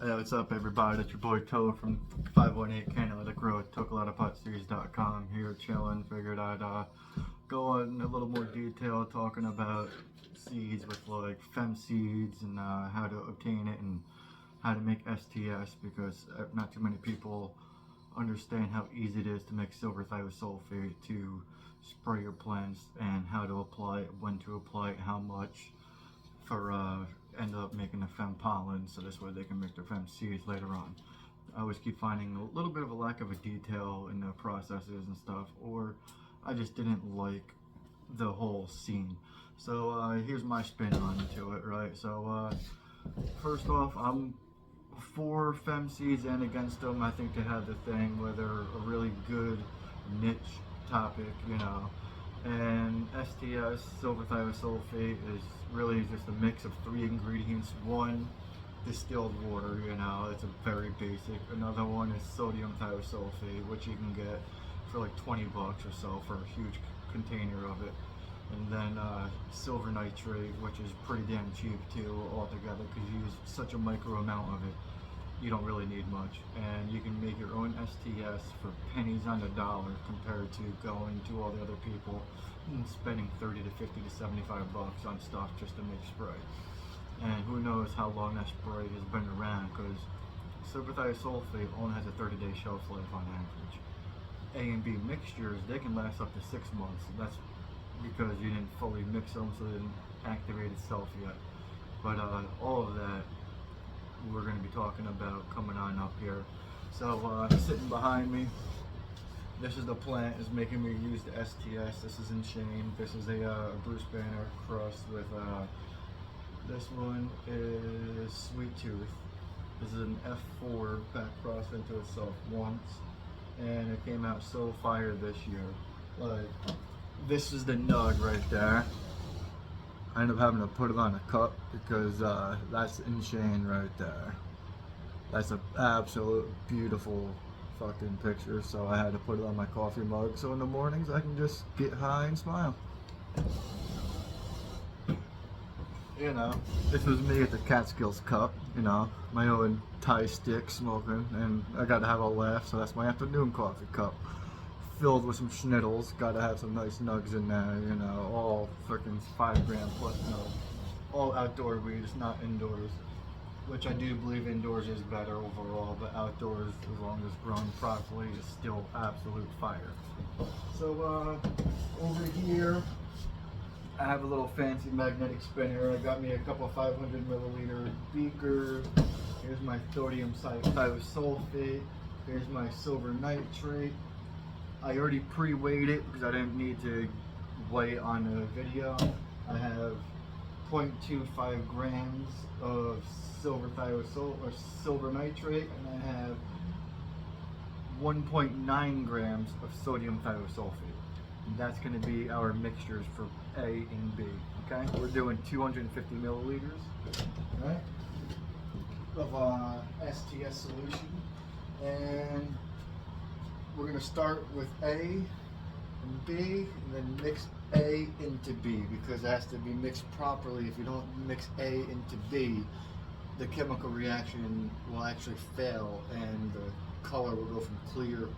Hey, what's up, everybody? It's your boy Toe from 518 Canada Growth, tocolotofpotseeds.com. Here chilling. Figured I'd go in a little more detail talking about seeds with like fem seeds and how to obtain it and how to make STS, because not too many people understand how easy it is to make silver thiosulfate to spray your plants and how to apply it, when to apply it, how much, for end up making the fem pollen, so this way they can make their fem seeds later on. I always keep finding a little bit of a lack of a detail in the processes and stuff, or I just didn't like the whole scene. So here's my spin onto it, right? So first off, I'm for fem seeds and against them. I think they have the thing where they're a really good niche topic, you know. And STS, silver thiosulfate, is really just a mix of 3 ingredients. One, distilled water, you know, it's a very basic. Another one is sodium thiosulfate, which you can get for like 20 bucks or so for a huge container of it. And then silver nitrate, which is pretty damn cheap too altogether, because you use such a micro amount of it. You don't really need much, and you can make your own STS for pennies on the dollar compared to going to all the other people and spending 30 to 50 to 75 bucks on stuff just to make spray. And who knows how long that spray has been around, because silver thiosulfate only has a 30-day shelf life on average. A and B mixtures, they can last up to 6 months. That's because you didn't fully mix them, so it didn't activate itself yet. But all of that we're going to be talking about coming on up here. So sitting behind me, this is the plant is making me use the STS. This is in Shane. This is a Bruce Banner cross with this one is Sweet Tooth. This is an F4 back crossed into itself once, and it came out so fire this year. Like, this is the nug right there. I ended up having to put it on a cup because that's in Shane right there. That's an absolute beautiful fucking picture, so I had to put it on my coffee mug so in the mornings I can just get high and smile. You know, this was me at the Catskills Cup, you know, my own Thai stick smoking, and I gotta have a laugh, so that's my afternoon coffee cup. Filled with some schnittles, gotta have some nice nugs in there, you know, all freaking 5 gram plus nugs. All outdoor weed, it's not indoors, which I do believe indoors is better overall, but outdoors, as long as grown properly, is still absolute fire. So over here, I have a little fancy magnetic spinner. I got me a couple 500 milliliter beakers. Here's my sodium thiosulfate. Here's my silver nitrate. I already pre-weighed it because I didn't need to weigh on the video. I have 0.25 grams of silver thiosulfate or silver nitrate, and I have 1.9 grams of sodium thiosulfate. And that's going to be our mixtures for A and B. Okay, we're doing 250 milliliters, right, of STS solution, and we're going to start with A and B, and then mix A into B, because it has to be mixed properly. If you don't mix A into B, the chemical reaction will actually fail, and the color will go from clear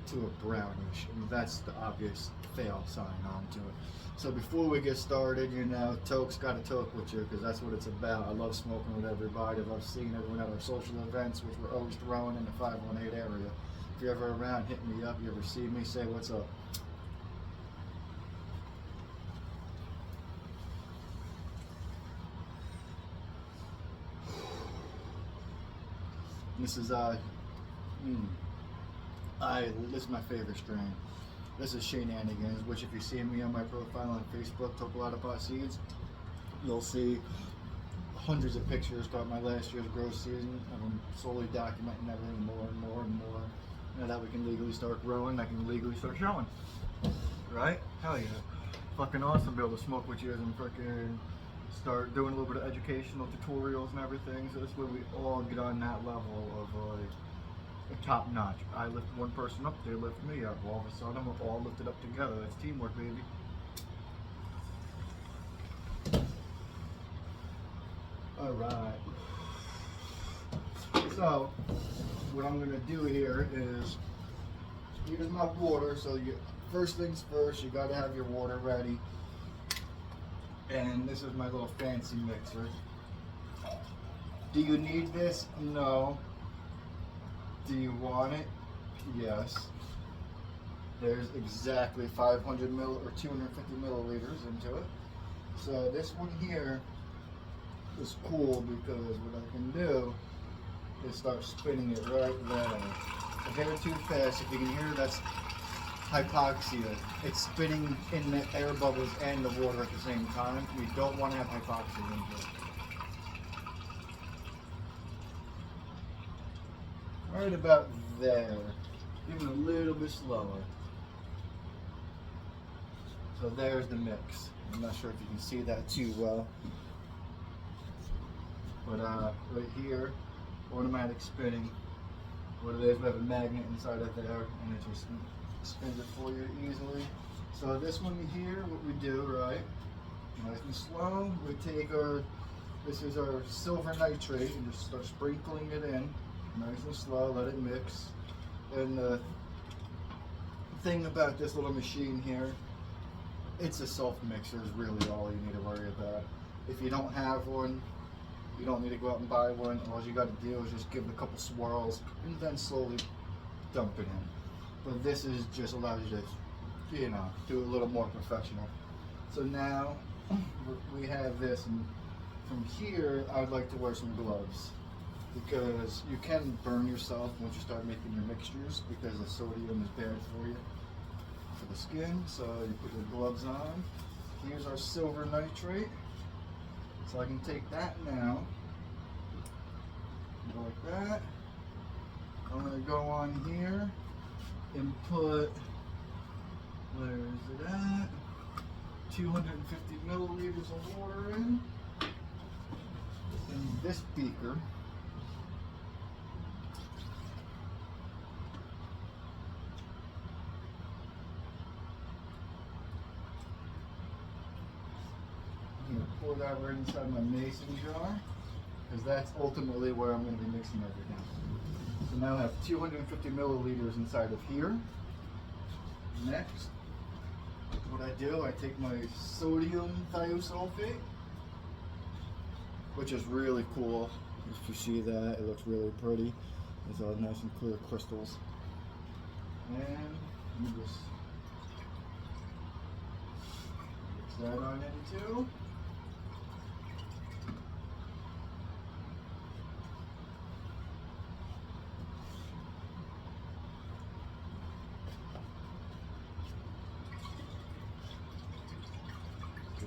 to a brownish, and that's the obvious fail sign onto it. So before we get started, you know, Toke's got to toke with you, because that's what it's about. I love smoking with everybody. I love seeing everyone at our social events, which we're always throwing in the 518 area. If you're ever around, hit me up. You ever see me, say what's up. This is this is my favorite strain. This is Shenanigans, which if you see me on my profile on Facebook, Tocolotofpotseeds, you'll see hundreds of pictures throughout my last year's growth season. I'm slowly documenting everything more and more and more. Now that we can legally start growing, I can legally start showing. Right? Hell yeah. Fucking awesome to be able to smoke with you and freaking start doing a little bit of educational tutorials and everything. So this way we all get on that level of like top notch. I lift one person up, they lift me up. All of a sudden we're all lifted up together. That's teamwork, baby. Alright. So what I'm gonna do here is, here's my water. So first things first, you gotta have your water ready. And this is my little fancy mixer. Do you need this? No. Do you want it? Yes. There's exactly 500 or 250 milliliters into it. So this one here is cool because what I can do is start spinning it right there. If I get it too fast, if you can hear, that's hypoxia. It's spinning in the air bubbles and the water at the same time. We don't want to have hypoxia in here. Right about there. Even a little bit slower. So there's the mix. I'm not sure if you can see that too well. But right here, automatic spinning. What it is, we have a magnet inside of there, and it just spins it for you easily. So this one here, what we do, right, nice and slow, we take this is our silver nitrate, and just start sprinkling it in, nice and slow, let it mix. And the thing about this little machine here, it's a self mixer is really all you need to worry about. If you don't have one, you don't need to go out and buy one. All you got to do is just give it a couple swirls and then slowly dump it in. But this is just allows you to, you know, do it a little more professional. So now we have this, and from here I'd like to wear some gloves because you can burn yourself once you start making your mixtures because the sodium is bad for you, for the skin. So you put your gloves on. Here's our silver nitrate. So I can take that now, go like that. I'm going to go on here and put, where is it at? 250 milliliters of water in this beaker. I'm going to pour that right inside my mason jar, because that's ultimately where I'm going to be mixing everything. So now I have 250 milliliters inside of here. Next, what I do, I take my sodium thiosulfate, which is really cool. If you see that, it looks really pretty. It's all nice and clear crystals. And you just mix that on in too.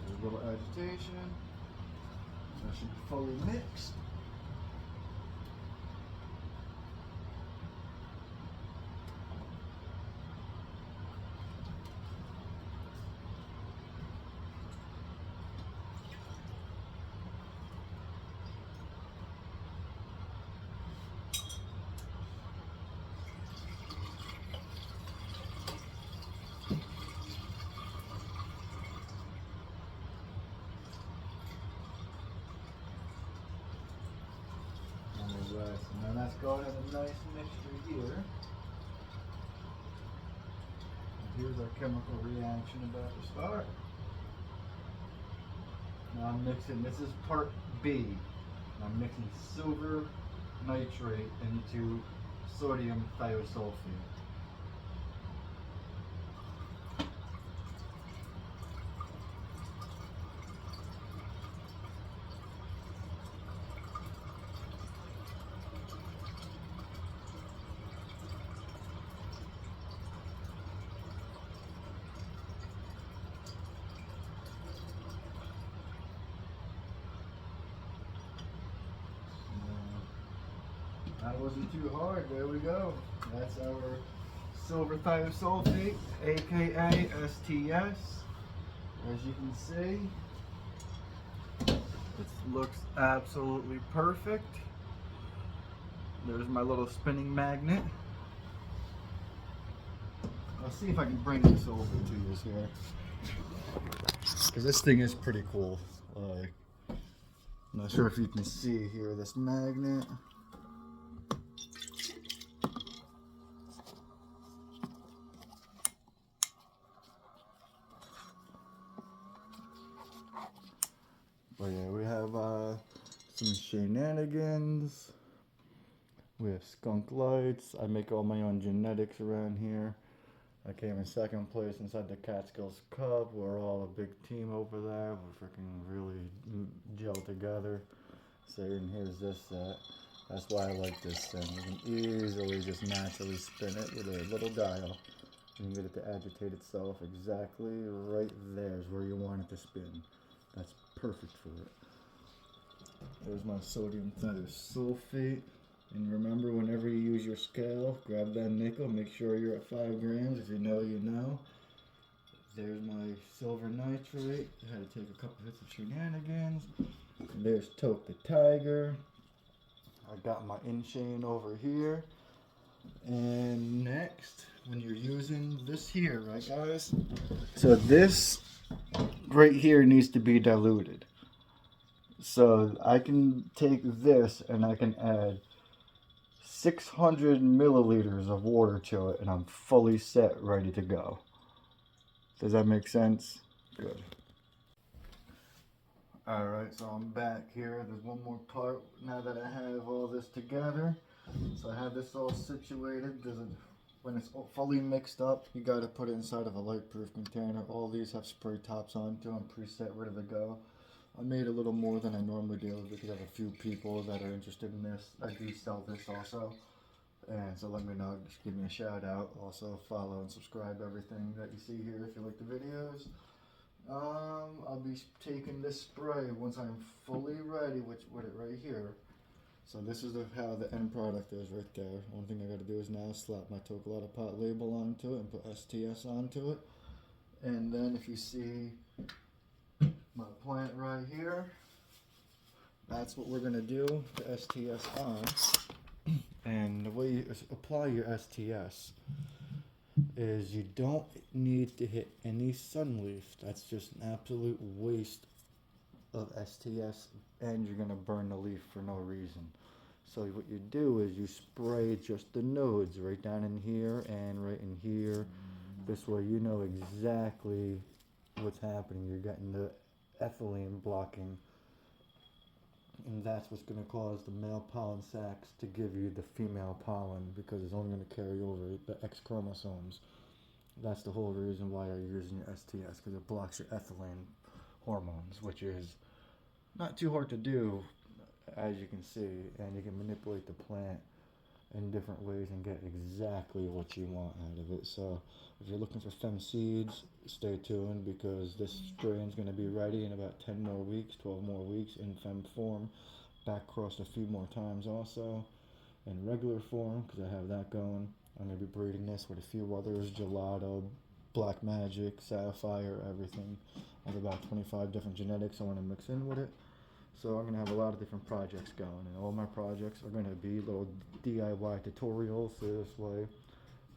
A little agitation. That should be fully mixed. And then that's going in a nice mixture here. And here's our chemical reaction about to start. Now I'm mixing, this is part B. I'm mixing silver nitrate into sodium thiosulfate. That wasn't too hard. There we go. That's our silver thiosulfate, aka STS. As you can see, it looks absolutely perfect. There's my little spinning magnet. I'll see if I can bring this over to you here, because this thing is pretty cool. I'm not sure if you can see here this magnet. some shenanigans. We have skunk lights. I make all my own genetics around here. I came in second place inside the Catskills Cup. We're all a big team over there. We're freaking really gel together. So here's this set. That's why I like this thing. You can easily just naturally spin it with a little dial. You can get it to agitate itself exactly right there is where you want it to spin. That's perfect for it. There's my sodium thiosulfate. And remember, whenever you use your scale, grab that nickel, make sure you're at 5 grams. If you know, you know. There's my silver nitrate. I had to take a couple hits of shenanigans. And there's Toke the Tiger. I got my in-chain over here. And next, when you're using this here, right guys? So this right here needs to be diluted. So I can take this and I can add 600 milliliters of water to it, and I'm fully set, ready to go. Does that make sense? Good. Alright, so I'm back here. There's one more part now that I have all this together. So I have this all situated. When it's fully mixed up, you got to put it inside of a light-proof container. All these have spray tops onto them, preset, ready to go. I made a little more than I normally do because I have a few people that are interested in this. I do sell this also. And so let me know, just give me a shout out. Also follow and subscribe everything that you see here if you like the videos. I'll be taking this spray once I'm fully ready with it right here. So this is how the end product is right there. One thing I got to do is now slap my Tocolata Pot label onto it and put STS onto it. And then if you see my plant right here, that's what we're going to do, the STS on. And the way you apply your STS is you don't need to hit any sunleaf. That's just an absolute waste of STS, and you're going to burn the leaf for no reason. So what you do is you spray just the nodes right down in here and right in here. This way you know exactly what's happening. You're getting the ethylene blocking, and that's what's going to cause the male pollen sacs to give you the female pollen, because it's only going to carry over the X chromosomes. That's the whole reason why you're using your STS, because it blocks your ethylene hormones, which is not too hard to do, as you can see, and you can manipulate the plant in different ways and get exactly what you want out of it. So if you're looking for fem seeds, stay tuned, because this strain is going to be ready in about 10 more weeks, 12 more weeks in fem form, back crossed a few more times also in regular form, because I have that going. I'm going to be breeding this with a few others, Gelato, Black Magic, Sapphire, everything. I have about 25 different genetics I want to mix in with it. So I'm going to have a lot of different projects going, and all my projects are going to be little DIY tutorials, so this way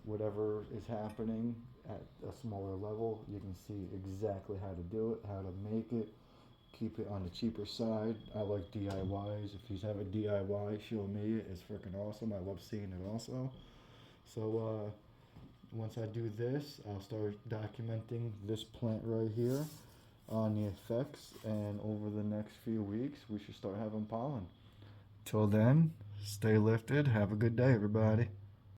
whatever is happening at a smaller level, you can see exactly how to do it, how to make it, keep it on the cheaper side. I like DIYs. If you have a DIY, show me it. It's freaking awesome. I love seeing it also. So once I do this, I'll start documenting this plant right here on the effects, and over the next few weeks we should start having pollen. Till then, stay lifted. Have a good day, everybody.